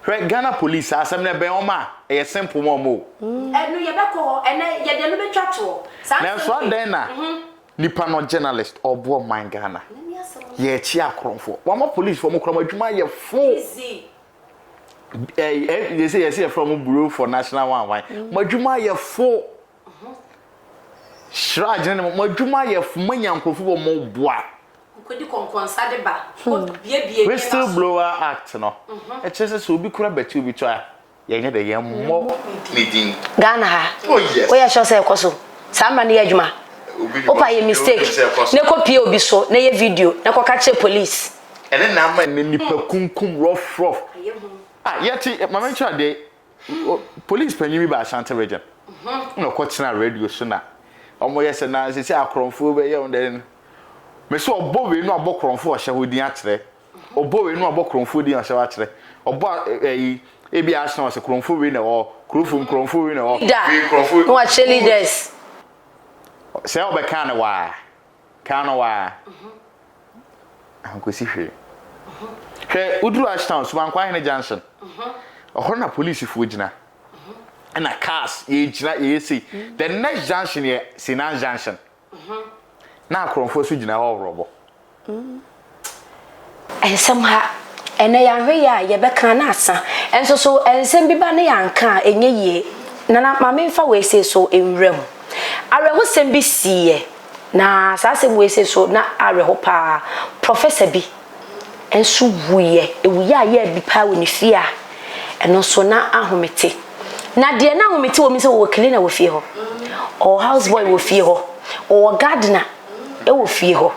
Speaker 2: Ghana police are some nebeoma, a simple momo.
Speaker 3: And you ever and yet you never chat to.
Speaker 2: That's one then. Nippano journalist or boy mine Ghana. Ye chia cromfo. One more police from Okromajuma, ye fool. They say, I see from Bureau for National One. Majuma, ye fool. Shraj, Majuma, ye money and Kofu more bois.
Speaker 3: Could you consade back?
Speaker 2: Whistleblower Act, no. A chassis will be crab to be tried. Ye need a young more meeting.
Speaker 3: Ghana,
Speaker 2: oh yes.
Speaker 3: Where shall say, Koso? Somebody, Ajuma. Opa ye mistake. Ne copy obi so, na ye video, na kwa catch police.
Speaker 2: And then na man ni pa kunkum rough. Ah, yeti mama ncha de police panyi bi ba Ashanti region. No kwatena radio so na. Omo yese na se akromfo be ye on den. Me so obo we no abokromfo o hyehodi akere. Obo we no abokromfo di ahye wa kere. Obo ebi asna o se kromfo we na o kromfo we na o.
Speaker 3: Kromfo. No actually leaders.
Speaker 2: Say obe kana wa anko si hwe udru ashtown so man kwa hene junction na police fu gina na cars ye gina ye see the next junction ye Sinan junction na akronfo so gina ho robo
Speaker 3: somehow ene ya hwe ya ye be kan na asa enso so ensem bi ba ne yanka enye ye na ma me fa we say so enwram areho sembi siye na sase mwese so na areho pa professor bi ensu wuye ewuye aye bi pa woni fia eno so na ahomete na de na ahomete wo mi se wo cleaner wo fie ho o houseboy wo fie ho o gardener e wo fie ho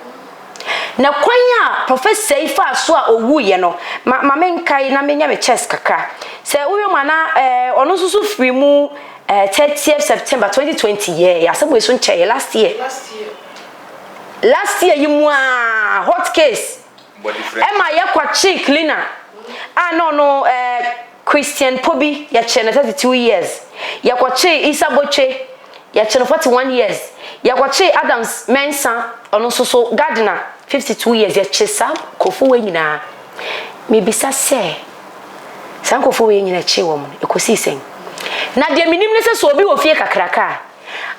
Speaker 3: na kwanya professor ifa so a owuye no ma menkai na menya me chest kaka se uyo mana ono susu free mu 30th September 2020 yeah asem so nche last year you hot case Emma yakwa chick cleaner no Christian Pobi ya chene 32 years yakwa che Isaboche ya chene 41 years yakwa che Adams Mensa ono so gardener 52 years ya chesa kofu we nyina me bisa se san kofu we nyina che wo mun ekosi sen na de minim ne se so obi wo fie kakraka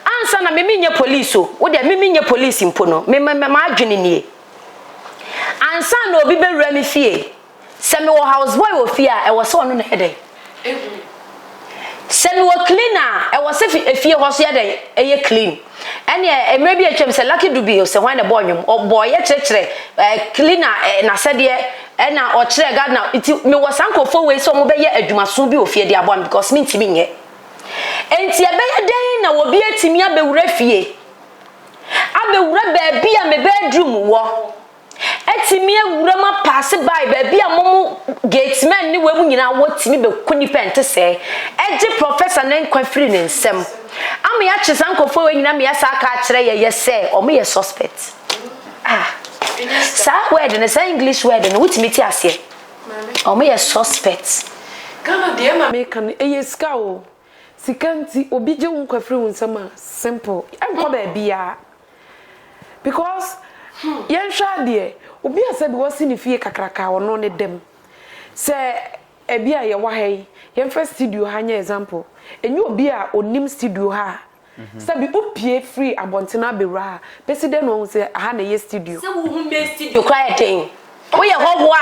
Speaker 3: ansa na me nye police o wo de me nye police mpo no me adwene nie ansa na obi bewura me fie se me wo houseboy wo fie a e wo se ono na hedai se me wo cleaner e wo se fie ho so yedai eye clean ene emre bi atwem se lucky dubi o se hwan na bonwom o boy kire cleaner na se de na o kire gardener iti me wo sankofo we so mo be ye adwumaso bi o fie de abon because me ntimi nye enti ebe ye den na wo bi atimi abewura fie abewura ba bia me bedroom wo etimi awura ma pass by ba bia momo gateman ni we mu nyina wo timi be kuni pente se eje professor na nkwa free ne nsem am ya che sankofo we nyina me ya sa ka kire ye se o me ye suspect sa word na sa English word na wutimi ti ase o me ye suspect
Speaker 1: Ghana de ma me kan eyeska o sikanti obi je nkwa free nsem simple enko ba bia because yen hwa de obi ase bi wasi ni fie kakraka wono ne dem se ebi a ye wa hai yen first studio ha nya example enyu obi a onim studio ha se bi opie free abontena bewra president no se ha na ye studio
Speaker 3: se wo hu me studio quiet thing wo ye ho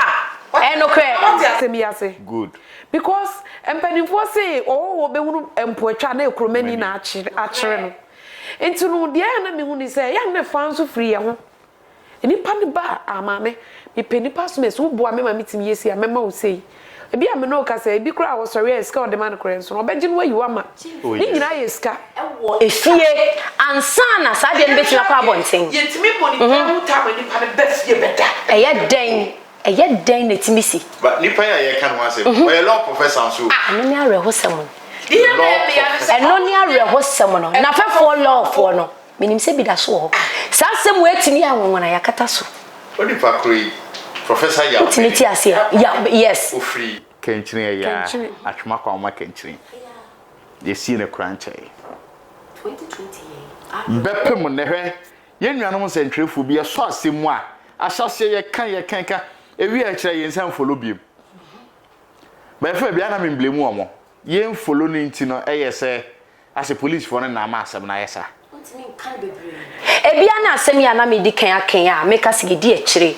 Speaker 3: a no kre
Speaker 1: ase mi ase
Speaker 2: good
Speaker 1: because empanimfo se wo be hunu empoatwa na ekromani na akire no enti no de na me hu ni se ya ne fanso free ye ho nipa ne ba amame me penipa so me so boa me ma mitimi yesi a mema wo sei ebi a me no ka say ebi kura wo sori eska o de man kura nso no obeji no wayi wama ni nyina yeska
Speaker 3: ewo efie ansa na sa de nbeti na kwa abonten
Speaker 1: yetimi monitor mu ta ma nipa be fie beda
Speaker 3: eye den na timisi
Speaker 2: but nipa ya ye kan ho asem o law professor so
Speaker 3: ano ni arehosem
Speaker 1: eno
Speaker 3: ni arehosem no na fefo law for no minim se bi da so ho sa asem wetimi anwona yakata so
Speaker 2: odi fa koi professor ya
Speaker 3: timiti ase ya yes
Speaker 2: ofri kenchire ya atwoma kwa ma kenchire ye si ne kranche
Speaker 3: 2020
Speaker 2: bepem ne hwe ye nuanom se ntwefu bi ye so asem a ahyase ye kan ewi a kire ye nsan follow biem ba fa bia na me blemu omo ye follow ni nti no eye se as a police for na ma asem na yesa
Speaker 3: ebia na asem ya na me di kan akan a meka sigedi a kire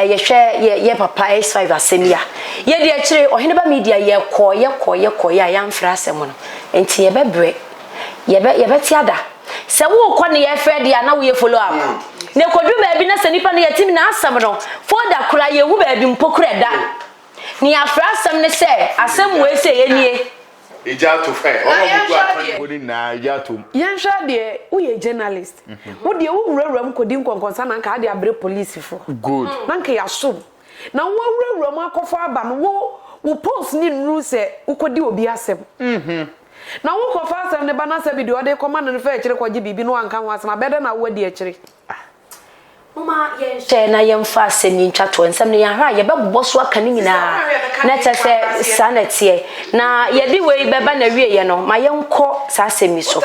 Speaker 3: ye hwe ye papa S5 asem ya ye di a kire ohene ba media ye kọ ya ya mfra asem no enti ye bebre ye beti ada se wo kọ ne ye fre dia na wo ye follow up ne kodu ba bi na se nipa ne yatim na asem no for da kura ye hu ba bi mpokura da ni afra asem ne se asem we se ye nie
Speaker 2: ija to fe o bu atoni bodi na ija to
Speaker 1: yan sha de wo ye journalist wo de wo wurawura m kodi nkonkonsa na nka de abre police fo
Speaker 2: good
Speaker 1: na nka ya so na wo wurawura m akofo aba no wo post ni nru se wo kodi obi asem na wo kofa asem ne ba na se bi de ode koma no fe kire kwaje bibi no anka ho asem abede na wo de kire
Speaker 3: mama ye na ye mfa asem ni ntwato nsem ne ya hwa ye bebbo so aka ni nyina na tese sanete na ye di we beba na wie ye no ma ye nko sa asem so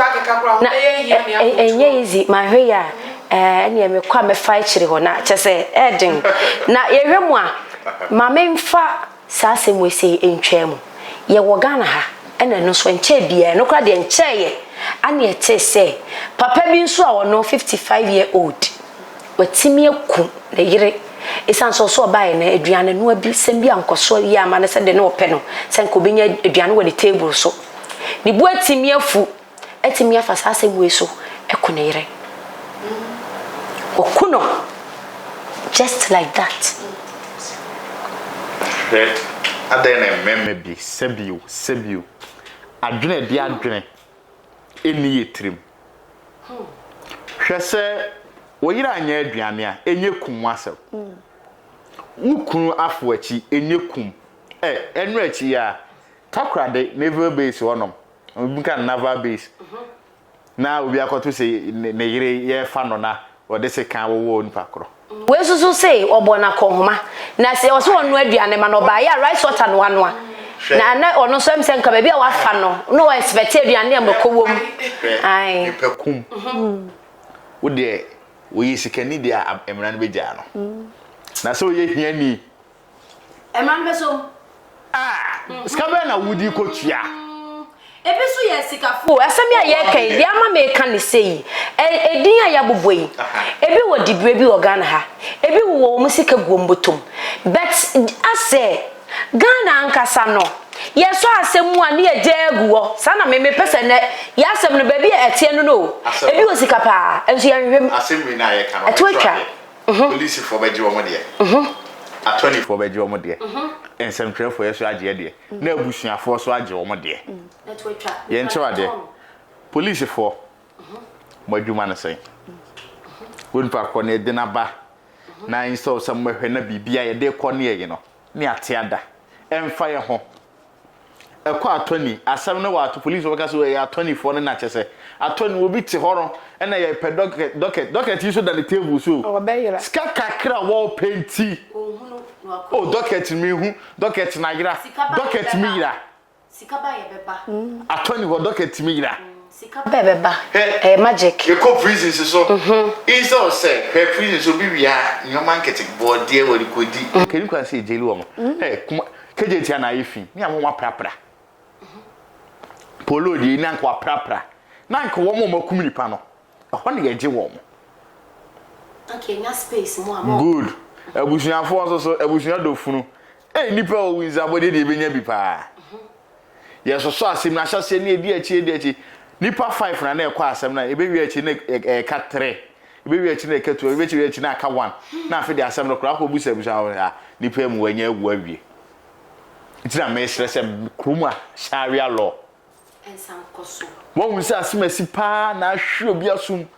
Speaker 3: na enye easy ma hwe ya ene me kwa me fa kire ho na tese edin na ye hwemu a ma me mfa sa asem we se entwam ye wo Ghana ha ene no so nche bia no kwa de nche ye ane tese papa bi nso a wono 55 year old watimi aku na yire isan so obae na aduane no abi sem bi ankoso yi ama na se de no ope no se nko benya aduane wɔ the table so ni bu atimi afu atimi afa sa asem we so eku na yire okuno just like that
Speaker 2: adene meme bi sebio adwene di adwene eni yetrim hwese woyira anya aduane a enye kum asem ukunu afo achi enye kum enu achi ya takrade naval base wonom obuka naval base na obi akoto se ne yire ye fa no na ode se kan wo nipa kro
Speaker 3: we susu say obona kohoma na se o so onu aduane ma no ba ya rice water no anoa na ono so emse nka ba bia wa fa no expect aduane am kowom ai
Speaker 2: nipa kum wo de we sikani dia emran be ja no na so ye hia ni
Speaker 3: emran be so
Speaker 2: skabe na wudi kotua
Speaker 3: ebisu ye sikafo asemi a ye kan dia ma me kan ne sei edin a ya boboi ebi wo dibre bi Ghana ha ebi wo musika gombotom but ase Ghana ankasa no ye so asemu a ne ye jaguo sana me pese ne ya asem no ba bi etie no ebi wo sika pa enso ya hwem
Speaker 2: asem na ye kan
Speaker 3: atwetwa
Speaker 2: police for beji wo mo de attorney for beji wo mo de ensem trefo ye so age de na abusuafo so age wo mo de
Speaker 3: atwetwa
Speaker 2: ye nchewa de police for madwuma na sei won pa ko ne de na ba na inso so mahwe na bibia ye de ko ne ye no ne atiada emfa ye ho ekọ attorney asem ne wa to police worker so ye attorney for ne na chese attorney obi ti horo na ye pe docket yi so da the table so ska kakra wall painti docket mi hu docket na gira docket mi gira
Speaker 3: sika ba ye beba
Speaker 2: attorney ho docket mi gira
Speaker 3: sika ba beba magic
Speaker 2: ye ko prison so instead say her prison so bi wia nyoma marketing board dey we ko di keni kwa say jeli wo mo kuma keje tia na yifi ni amoma prapra polo di na kwa prapra na nka wo mo makum nipa no ho ne yeje wo mo
Speaker 3: okay nya space mo amo
Speaker 2: good abusuafo so abusuya dofunu nipa o winza body de benya bi pa yeso so asem na hyase ne edi achi nipa 5 na ekọ asem na ebewi achi na ka 3 ebewi achi na ka 2 ebewi achi na ka 1 na afi de asem no kra ko busa nipa mu wanya ewu awie It's a mess, let's say, Kruma, Sharia law.
Speaker 3: And some coso.
Speaker 2: One will say, Smessy pa, now sure be a soon.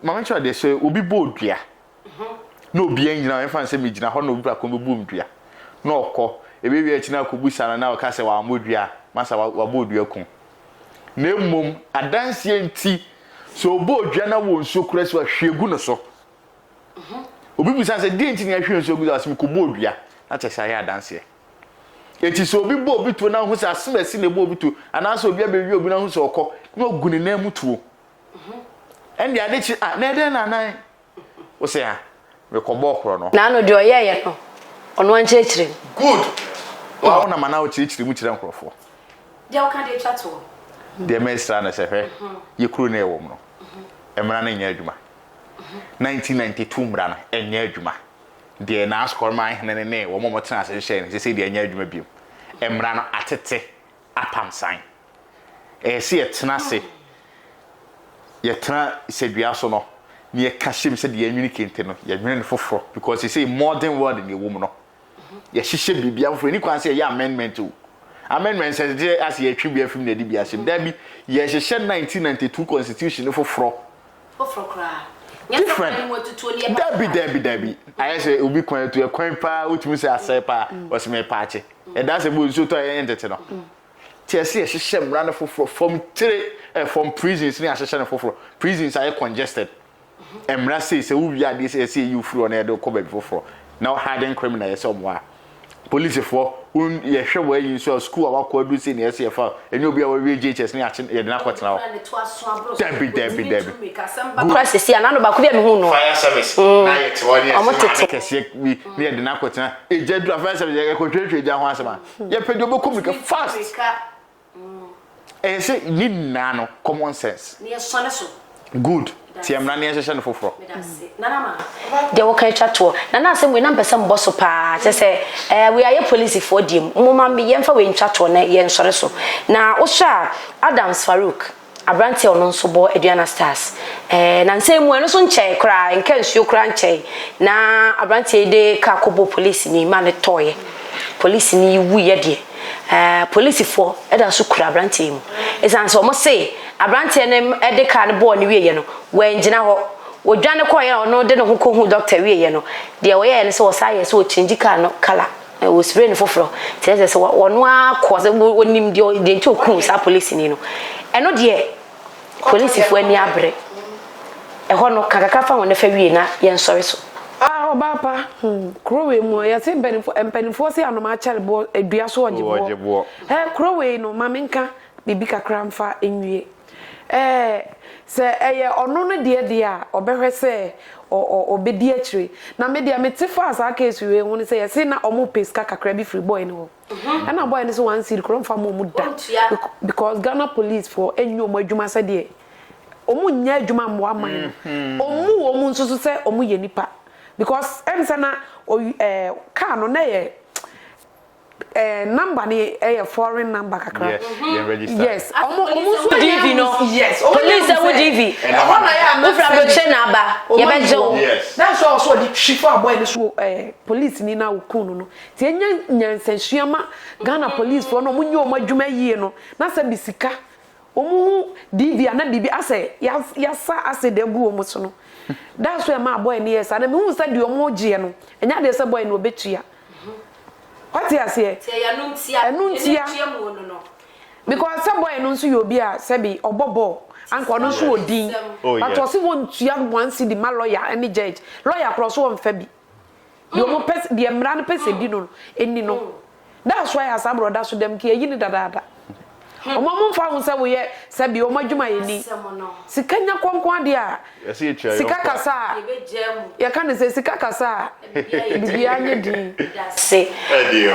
Speaker 2: Mamma, they say, will be bold, dear. No being now, if I say, Mijina, Hono, boom, dear. No, call a baby at now could be son and now castle our mood, dear. Master, what would you come? No, mum, a dance tea. So, both Jana won't so crest what she gonna so. Obi say didn't you hear so good as me could board ya. That's a say dance here. It is so be bold between now who's as soon as seen a board to and also be a baby of no so call no good in name to. And the addition at Neden and I was say, we call Bokrono.
Speaker 3: Nano do ya on one church.
Speaker 2: Good. Well, I'm now teach the much uncle for.
Speaker 3: There can they chat to.
Speaker 2: The master and I say, you couldn't hear woman. I'm running Yajuma. 1992 mrana enye adwuma de na askor man hene ne wo mo tena ase hye ne se de enye adwuma biom emra no atete apamsan se yetena se yetena sedua so no ne yakashim se de anwini kente no yadwene ne foforo because say modern world in the woman no ye hye bibia foforo ni kwan se ye amendment o amendment se de as ye twi bia fim na di bia se da bi ye hye 1992 constitution foforo
Speaker 3: kra.
Speaker 2: Different. Debbie. I say will be going to a coin pa, which means I say pa was me party. And that's a good so to entertain. TSC she shem ran from prisons near session for prisons are congested. And Rassi say we are this see you through on the cover before. Now hiding criminal somewhere. Police for whom you show where you saw school about code in the SFL and you'll be our JHS near now. Debbie.
Speaker 3: Press see another back no
Speaker 2: Fire service. Near the Nakota. A jet driver service, control down once a man. You pay your book fast. And say, need nano common sense. Good. Tiam na near session for.
Speaker 3: Nana, they will catch at all. Nana, say we number some boss of pa. Say, we are a police for dim. Mumma be yen for we in chat on yen so. Now, Osha Adams Farouk, a branch on so bo Ediana Stars. And same when no che cry and can you cranche. Na a branch de Kakobo police ni man toy. Police ni we ye. Police for Eda Sukra branch him. It's answer almost say. Abrante nem e de ka ne bo ne wiye no we ngina ho wo dwane ko ye no de ne ho ko hu doctor wiye no de wo ye ne se wo saye se wo change ka no kala wo spray ne foforo te se wo no akọ se wonim de nti okun sa police ni no eno de police fo ani abre e ho no kakaka fa wo ne fa wiye na ye nsori so
Speaker 1: Obapa, Crowe mo ya se mpenifo se anoma chale bo edua so ojibo. Crowe no mamenka bibi kakra mfa enwie. Se eye ono no de a obehwe se obedi akire. Na media metifa asa case we won se yesi na omo peska kakra bi free boy no. And na boy no so wan see kro mfa mo da. Because Ghana police for enyo mo adwuma se de. Omo nya adwuma mo aman. Omo nso se omo ye nipa. Because emsana car no na ye number ni foreign number kakra. Yes. Almost
Speaker 3: DV no.
Speaker 1: Yes.
Speaker 3: Police that DV.
Speaker 1: And one I am
Speaker 3: protection number. You bejo.
Speaker 2: Yes.
Speaker 1: That's also the chief of boy so police ni na ukunu no. Ti enya nyansensuama Ghana police for no munyo omadwuma yie no. Na sa bisika. Omu DV ana bibi ase yasa ase de gu omu so no. That's why my boy near son. And who said you more geno? And now there's a boy no betia. What you say? Because some boy knows you be a sebi or bobo. And no so dean. But was want to young one see the my lawyer and the judge. Lawyer cross one Febby. You won't pass the Emran Pessy dino. And you know. That's why I saw brothers to them kia yin da. O mama fa say we say bi o madwuma ye ni sika nya kwankwan de a sika kasa ye kan say sika kasa bibia nya din
Speaker 3: say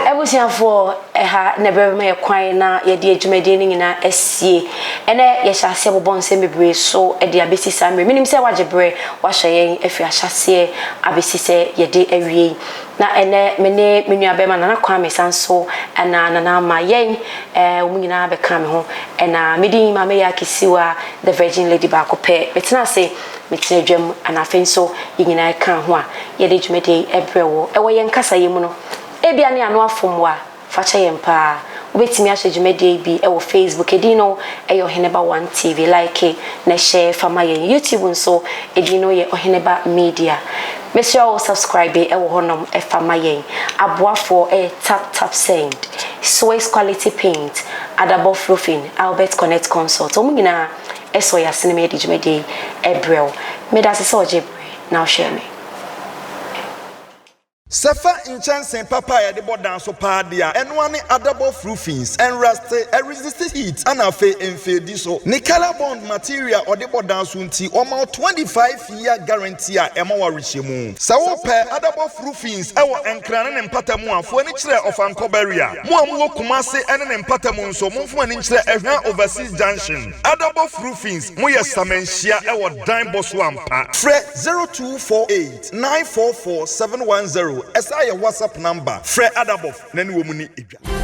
Speaker 3: ebusia for ha na be me kwan na ye de adwumade ni nyina asie ene ye hyase bobon se mebre so e de abesi samre minim say wagebre wa hye afi ahyase abesi se ye de awie na ene mene menua be ma na kwa me sanso na na ma yen o nyina be ka me ho na medi ma me ya kisiwa the virgin lady ba ko pe betena say metena dwam ana afenso nyina ka ho a ye de dwumade ebrewo e wo yen kasa ye mu no ebia ne ano afomwa fa che yempa obetimi ahye dwumade bi e wo Facebook edino e Oheneba 1 TV like na share fama yen YouTube nso edino ye Oheneba Media make sure you subscribe e wo honom e fama yen aboafo e tap send Swiss quality paint Adabo roofing Albert Connect Consult omugina eso ya sinema dwumade e brel me da se so jebre now share me
Speaker 5: Safa in chance papa ya de bodan so pa dia enwane adabo roofings and rust resist heat and afa enfedi so ni color bond material or de bodan so nti o ma 25-year guarantee a ema wa rehemu sa wo pe adabo roofings e wo enkrane ne mpatamu afo ani kire of ankobaria mo amu Kumase ene ne mpatamu nso mo mfo ani kire ehwan overseas junction adabo roofings mo ye samenhia e wo dan boso ampa fre 0248 944 710 Esa your WhatsApp number Fred Adabov nani wo muni edwa